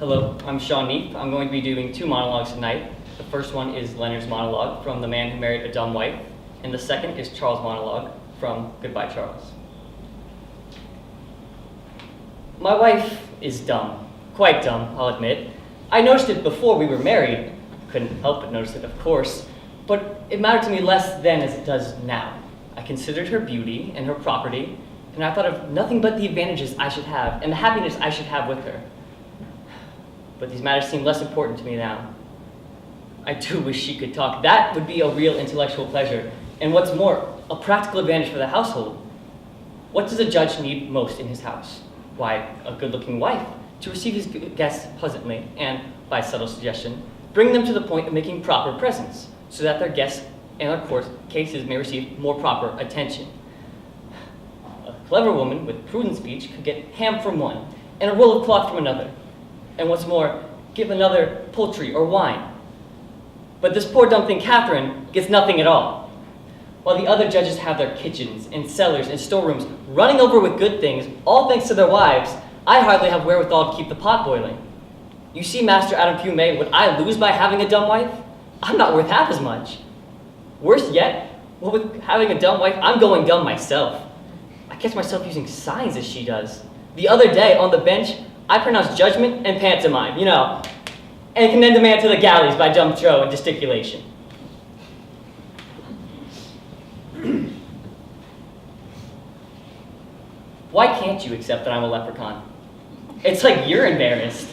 Hello, I'm Sean Neef. I'm going to be doing two monologues tonight. The first one is Leonard's monologue from The Man Who Married a Dumb Wife, and the second is Charles' monologue from Goodbye, Charles. My wife is dumb. Quite dumb, I'll admit. I noticed it before we were married. Couldn't help but notice it, of course, but it mattered to me less then as it does now. I considered her beauty and her property, and I thought of nothing but the advantages I should have and the happiness I should have with her. But these matters seem less important to me now. I do wish she could talk. That would be a real intellectual pleasure, and what's more, a practical advantage for the household. What does a judge need most in his house? Why, a good-looking wife to receive his guests pleasantly and, by subtle suggestion, bring them to the point of making proper presents, so that their guests and their court cases may receive more proper attention. A clever woman with prudent speech could get ham from one and a roll of cloth from another, and what's more, give another poultry or wine. But this poor dumb thing Catherine gets nothing at all. While the other judges have their kitchens and cellars and storerooms running over with good things, all thanks to their wives, I hardly have wherewithal to keep the pot boiling. You see, Master Adam Pume, what I lose by having a dumb wife? I'm not worth half as much. Worse yet, well, with having a dumb wife, I'm going dumb myself. I catch myself using signs as she does. The other day, on the bench, I pronounced judgment and pantomime, and condemned a man to the galleys by dumb show and gesticulation. Why can't you accept that I'm a leprechaun? It's like you're embarrassed.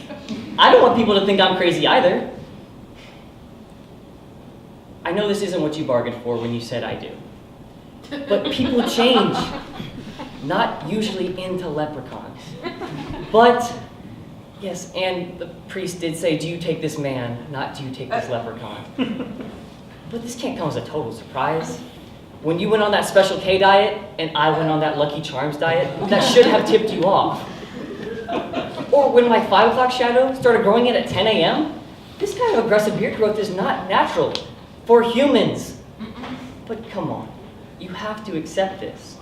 I don't want people to think I'm crazy either. I know this isn't what you bargained for when you said I do. But people change. Not usually into leprechauns. But, yes, and the priest did say, do you take this man, not do you take this leprechaun. But this can't come as a total surprise. When you went on that Special K diet, and I went on that Lucky Charms diet, that should have tipped you off. Or when my 5 o'clock shadow started growing in at 10 a.m., this kind of aggressive beard growth is not natural for humans. But come on, you have to accept this.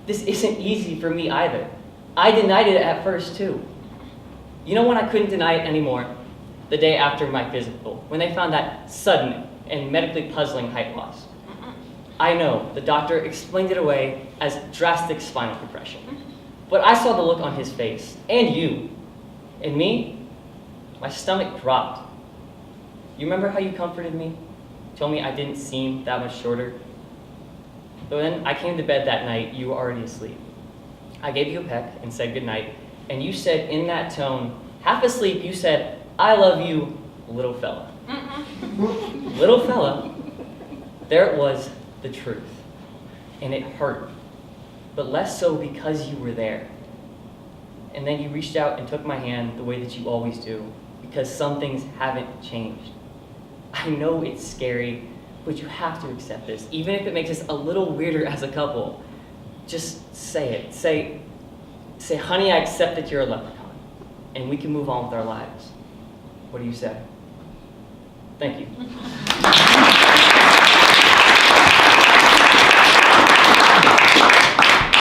This isn't easy for me either. I denied it at first too. You know when I couldn't deny it anymore? The day after my physical, when they found that sudden and medically puzzling height loss. I know, the doctor explained it away as drastic spinal compression. But I saw the look on his face, and you. And me, my stomach dropped. You remember how you comforted me? Told me I didn't seem that much shorter? But then I came to bed that night, you were already asleep. I gave you a peck and said goodnight, and you said in that tone, half asleep, you said, I love you, little fella. Little fella, there it was, the truth. And it hurt, but less so because you were there. And then you reached out and took my hand the way that you always do, because some things haven't changed. I know it's scary, but you have to accept this, even if it makes us a little weirder as a couple. Just say it. Say, honey, I accept that you're a leprechaun, and we can move on with our lives. What do you say? Thank you.